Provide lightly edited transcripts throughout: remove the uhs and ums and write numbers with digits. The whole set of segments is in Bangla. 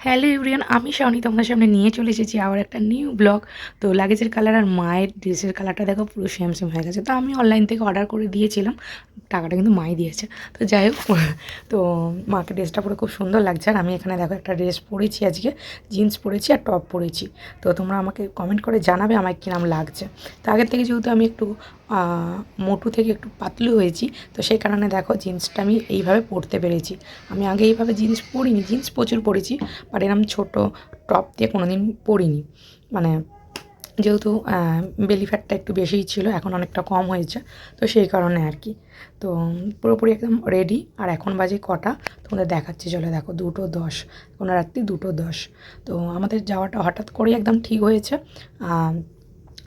হ্যালো এভরিওয়ান, আমি শাওনি তোমাদের সামনে নিয়ে চলে এসেছি আবার একটা নিউ ব্লগ। তো লাগেজের কালার আর মায়ের ড্রেসের কালারটা দেখো পুরো সেম সেম হয়ে গেছে। তো আমি অনলাইন থেকে অর্ডার করে দিয়েছিলাম, টাকাটা কিন্তু মাই দিয়েছে। তো যাই হোক, তো মাকে ড্রেসটা পরে খুব সুন্দর লাগছে। আর আমি এখানে দেখো একটা ড্রেস পরেছি, আজকে জিন্স পরেছি আর টপ পরেছি। তো তোমরা আমাকে কমেন্ট করে জানাবে আমার কিরম লাগছে। তো আগের থেকে যেহেতু আমি একটু মোটু থেকে একটু পাতলু হয়েছি, তো সেই কারণে দেখো জিন্সটা আমি এইভাবে পরতে পেরেছি। আমি আগে এইভাবে জিন্স পরিনি, জিন্স প্রচুর পরেছি, বাট এরকম ছোটো টপ দিয়ে কোনো দিন পরিনি। মানে যেহেতু বেলি ফ্যাটটা একটু বেশিই ছিল, এখন অনেকটা কম হয়েছে, তো সেই কারণে আর কি। তো পুরোপুরি একদম রেডি। আর এখন বাজে কটা তোমাদের দেখাচ্ছি, চলে দেখো 2:10, কোনো রাত্রি 2:10। তো আমাদের যাওয়াটা হঠাৎ করেই একদম ঠিক হয়েছে।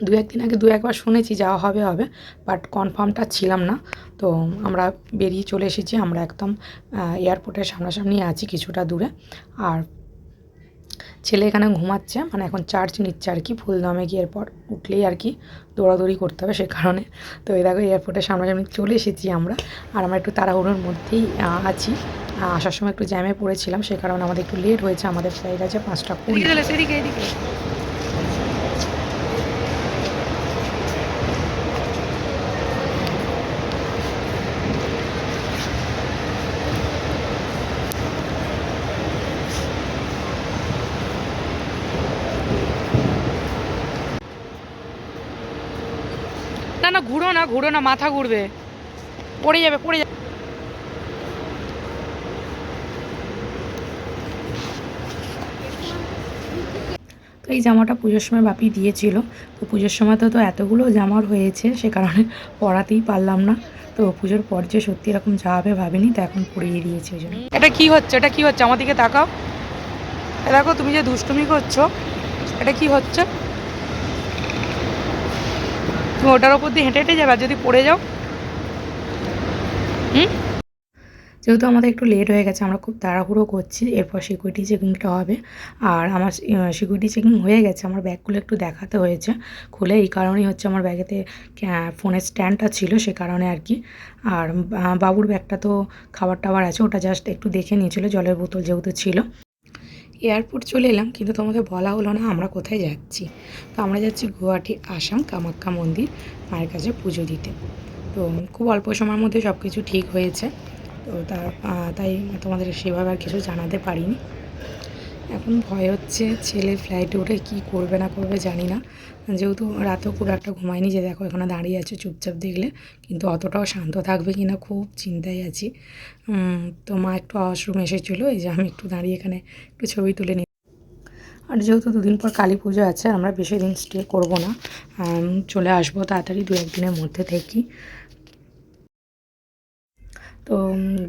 দু একদিন আগে দু একবার শুনেছি যাওয়া হবে হবে, বাট কনফার্মটা ছিলাম না। তো আমরা বেরিয়ে চলে এসেছি, আমরা একদম এয়ারপোর্টের সামনাসামনি আছি কিছুটা দূরে। আর ছেলে এখানে ঘুমাচ্ছে, মানে এখন চার্জ নিচ্ছে আর কি, ফুলদমে গিয়ে এরপর উঠলেই আর কি দৌড়াদৌড়ি করতে হবে, সে কারণে। তো এই দেখো এয়ারপোর্টের সামনাসামনি চলে এসেছি আমরা। আর আমরা একটু তাড়াহুড়োর মধ্যেই আছি। আসার সময় একটু জ্যামে পড়েছিলাম, সে কারণে আমাদের একটু লেট হয়েছে। আমাদের ফ্লাইট আছে 5:20। না না, ঘুরো না, মাথা ঘুরবে, পড়ে যাবে। তো এই জামাটা পুজোর সময় বাপি দিয়েছিল। তো পুজোর সময় তো এতগুলো জামার হয়েছে, সে কারণে পরাতেই পারলাম না। তো পুজোর পর যে সত্যি এরকম যাবে ভাবিনি, তো এখন পরিয়ে দিয়েছে ওই জন্য। এটা কি হচ্ছে আমার দিকে তাকাও। দেখো তুমি যে দুষ্টুমি করছো, এটা কি হচ্ছে? তুমি ওটার ওপর দিয়ে হেঁটে হেঁটে যাবে, আর যদি পড়ে যাও? যেহেতু আমাদের একটু লেট হয়ে গেছে, আমরা খুব তাড়াহুড়ো করছি, এরপর সিকিউরিটি চেকিংটা হবে। আর আমার সিকিউরিটি চেকিং হয়ে গেছে, আমার ব্যাগগুলো একটু দেখাতে হয়েছে খুলে। এই কারণেই হচ্ছে আমার ব্যাগেতে ফোনের স্ট্যান্ডটা ছিল, সে কারণে আর কি। আর বাবুর ব্যাগটা তো খাবার টাবার আছে, ওটা জাস্ট একটু দেখে নিয়েছিল, জলের বোতল যেহেতু ছিল। এয়ারপোর্ট চলে এলাম, কিন্তু তোমাকে বলা হলো না আমরা কোথায় যাচ্ছি। তো আমরা যাচ্ছি গুয়াহাটি আসাম কামাখ্যা মন্দির মায়ের কাছে পুজো দিতে। তো খুব অল্প সময়ের মধ্যে সব কিছু ঠিক হয়েছে। তো তাই তোমাদের সেভাবে আর কিছু জানাতে পারিনি। এখন ভয় হচ্ছে ছেলে ফ্লাইটে উঠে কী করবে না করবে জানি না। যেহেতু রাতেও খুব একটা ঘুমায়নি, যে দেখো এখানে দাঁড়িয়ে আছে চুপচাপ, দেখলে কিন্তু অতটাও শান্ত থাকবে কি না খুব চিন্তায় আছি। তো মা একটু ওয়াশরুম এসেছিলো, এই যে আমি একটু দাঁড়িয়ে এখানে একটু ছবি তুলে নিই। আর যেহেতু দুদিন পর কালী পুজো আছে, আমরা বেশি দিন স্টে করবো না, চলে আসবো তাড়াতাড়ি 2-1 দিনের মধ্যে থেকেই। তো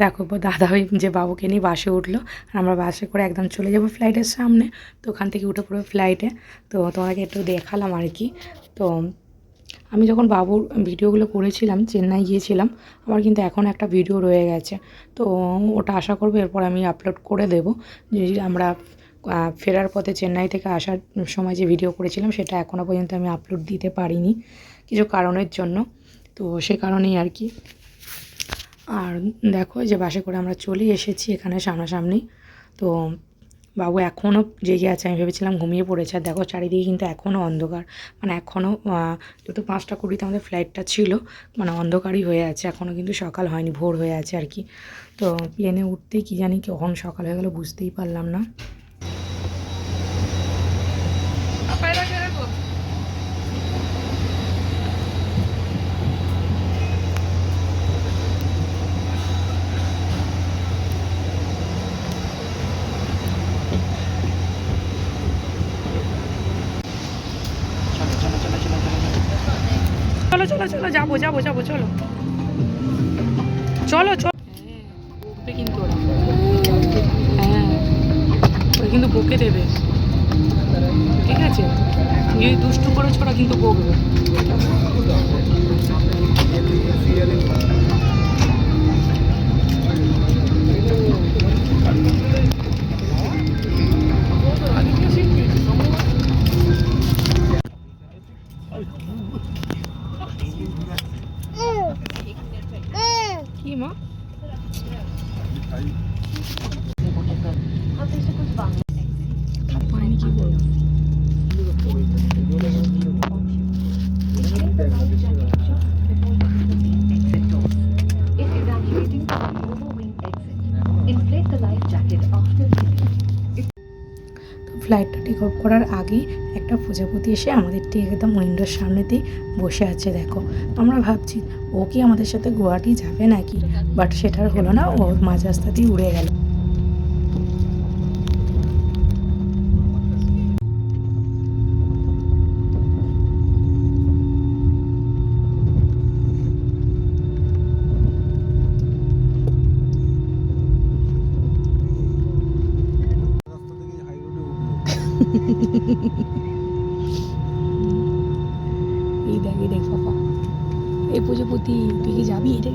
দেখো দাদা ওই যে বাবুকে নিয়ে বাসে উঠলো, আর আমরা বাসে করে একদম চলে যাবো ফ্লাইটের সামনে। তো ওখান থেকে উঠে পড়বো ফ্লাইটে। তো তোমাকে একটু দেখালাম আর কি। তো আমি যখন বাবুর ভিডিওগুলো করেছিলাম, চেন্নাই গিয়েছিলাম, আমার কিন্তু এখন একটা ভিডিও রয়ে গেছে। তো ওটা আশা করবো এরপর আমি আপলোড করে দেবো। যে আমরা ফেরার পথে চেন্নাই থেকে আসার সময় যে ভিডিও করেছিলাম, সেটা এখনও পর্যন্ত আমি আপলোড দিতে পারিনি কিছু কারণের জন্য। তো সে কারণেই আর কি। আর দেখো যে বাসে করে আমরা চলে এসেছি এখানে সামনাসামনি। তো বাবু এখনও জেগে আছে, আমি ভেবেছিলাম ঘুমিয়ে পড়েছে। আর দেখো চারিদিকে কিন্তু এখনও অন্ধকার, মানে এখনও যেহেতু 5:20 আমাদের ফ্লাইটটা ছিল, মানে অন্ধকারই হয়ে আছে, এখনও কিন্তু সকাল হয়নি, ভোর হয়ে আছে আর কি। তো প্লেনে উঠতেই কী জানি কখন সকাল হয়ে গেলো বুঝতেই পারলাম না। চলো চলো চলো, যাবো যাবো যাবো, চলো চলো চলো। বকবে কিন্তু ওরা, হ্যাঁ ওরা কিন্তু বকে দেবে, ঠিক আছে? তুমি যদি দুষ্টু করেছো ওরা কিন্তু বকবে। কি মা? ফ্লাইটটা টেক অফ করার আগেই একটা প্রজাপতি এসে আমাদের ঠিক একদম উইন্ডোর সামনেতেই বসে আছে। দেখো, আমরা ভাবছি ও কি আমাদের সাথে গুয়াহাটি যাবে নাকি, বাট সেটার হলো না, ও মাঝ রাস্তাতেই উড়ে গেল। এই দেখ বাবা, এই প্রজাপতি তুই কি যাবি? এটা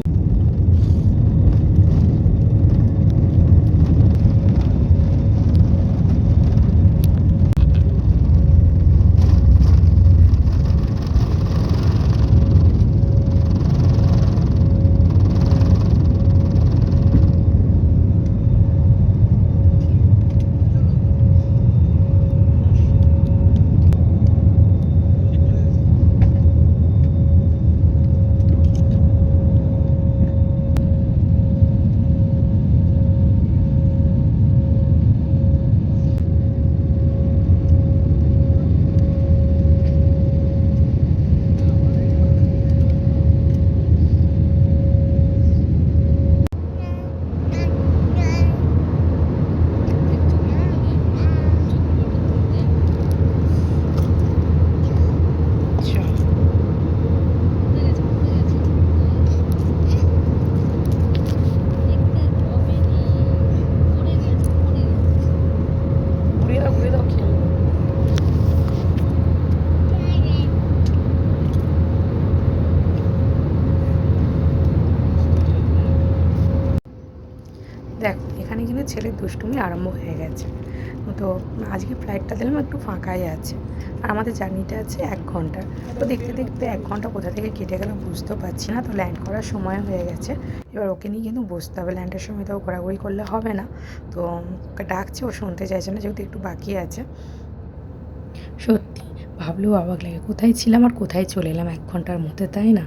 ঘুরে দাও খেয়াল। দেখো, এখানে কিন্তু ছেলের দুষ্টুমি আরম্ভ হয়ে গেছে। তো আজকে ফ্লাইটটা দিলাম একটু ফাঁকাই আছে, আর আমাদের জার্নিটা আছে 1 ঘন্টার। তো দেখতে দেখতে 1 ঘন্টা কোথা থেকে কেটে গেল বুঝতেও পারছি না। তো ল্যান্ড করার সময় হয়ে গেছে, এবার ওকে নিয়ে কিন্তু বসতে হবে। ল্যান্ডের সময় তো ঘোরাঘুরি করলে হবে না। তো ওকে ডাকছে, ও শুনতে চাইছে না, যেহেতু একটু বাকি আছে। সত্যি ভাবলেও অবাক লাগে, কোথায় ছিলাম আর কোথায় চলে এলাম 1 ঘন্টার মধ্যে, তাই না?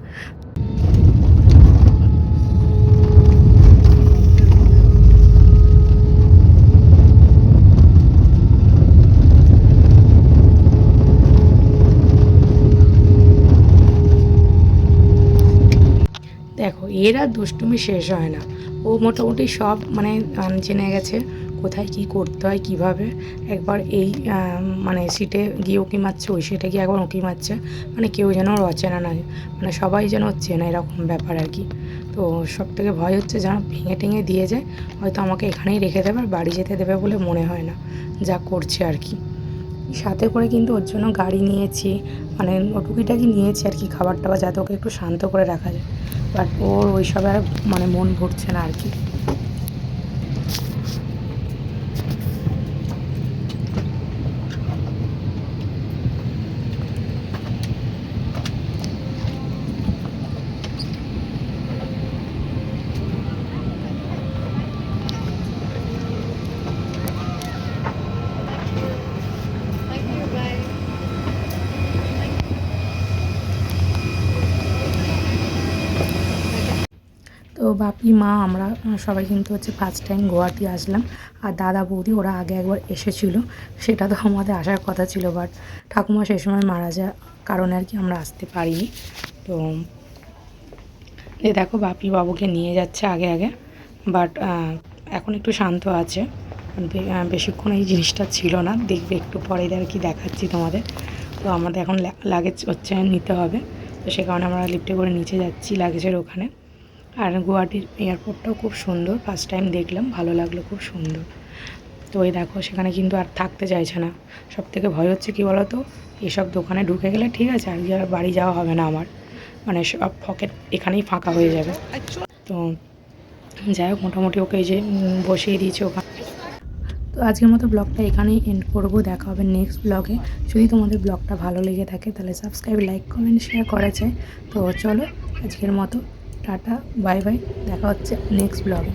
দেখো, এর আর দুষ্টুমি শেষ হয় না। ও মোটামুটি সব মানে জেনে গেছে কোথায় কি করতে হয়, কিভাবে। একবার এই মানে সিটে গিয়ে উঁকি মারছে, ওই সিটে গিয়ে একবার উঁকি মারছে। মানে কেউ যেন ওর অচেনা নয়, মানে সবাই যেন ওর চেনা, এরকম ব্যাপার আর কি। তো সব থেকে ভয় হচ্ছে যেন ভেঙে টেঙে দিয়ে যায়, হয়তো আমাকে এখানেই রেখে দেবে আর বাড়ি যেতে দেবে বলে মনে হয় না, যা করছে আর কি। সাথে করে কিন্তু ওর জন্য গাড়ি নিয়েছি, মানে টুকিটাকি নিয়েছি আর কি, খাবার টাবার, যাতে ওকে একটু শান্ত করে রাখা যায়। বাট ওর ওইসবে আর মানে মন ভরছে না আর কি। তো বাপি, মা, আমরা সবাই কিন্তু হচ্ছে ফার্স্ট টাইম গুয়াহাটি আসলাম। আর দাদা বৌদি ওরা আগে একবার এসেছিল, সেটা তো আমাদের আসার কথা ছিল, বাট ঠাকুমা সেই সময় মারা যাওয়ার কারণে আর কি আমরা আসতে পারিনি। তো দেখো, বাপি বাবুকে নিয়ে যাচ্ছে আগে আগে, বাট এখন একটু শান্ত আছে। বেশিক্ষণ এই জিনিসটা ছিল না, দেখবে একটু পরে আর কি দেখাচ্ছি তোমাদের। তো আমাদের এখন লাগেজ হচ্ছে নিতে হবে, তো সে কারণে আমরা লিফটে করে নিচে যাচ্ছি লাগেজের ওখানে। আর গুয়াহাটির এয়ারপোর্টটাও খুব সুন্দর, ফার্স্ট টাইম দেখলাম, ভালো লাগলো, খুব সুন্দর। তো এই দেখো, সেখানে কিন্তু আর থাকতে চাইছে না। সব থেকে ভয় হচ্ছে কী বলো তো, এসব দোকানে ঢুকে গেলে ঠিক আছে, আর বাড়ি যাওয়া হবে না আমার, মানে সব পকেট এখানেই ফাঁকা হয়ে যাবে। তো যাই হোক, মোটামুটি ওকে এই যে বসিয়ে দিয়েছে ওখানে। তো আজকের মতো ব্লগটা এখানেই এন্ড করবো, দেখা হবে নেক্সট ব্লগে। যদি তোমাদের ব্লগটা ভালো লেগে থাকে তাহলে সাবস্ক্রাইব, লাইক, কমেন্ট, শেয়ার করা চাই। তো চলো, আজকের মতো টাটা, বাই বাই, দেখা হচ্ছে নেক্সট ব্লগে।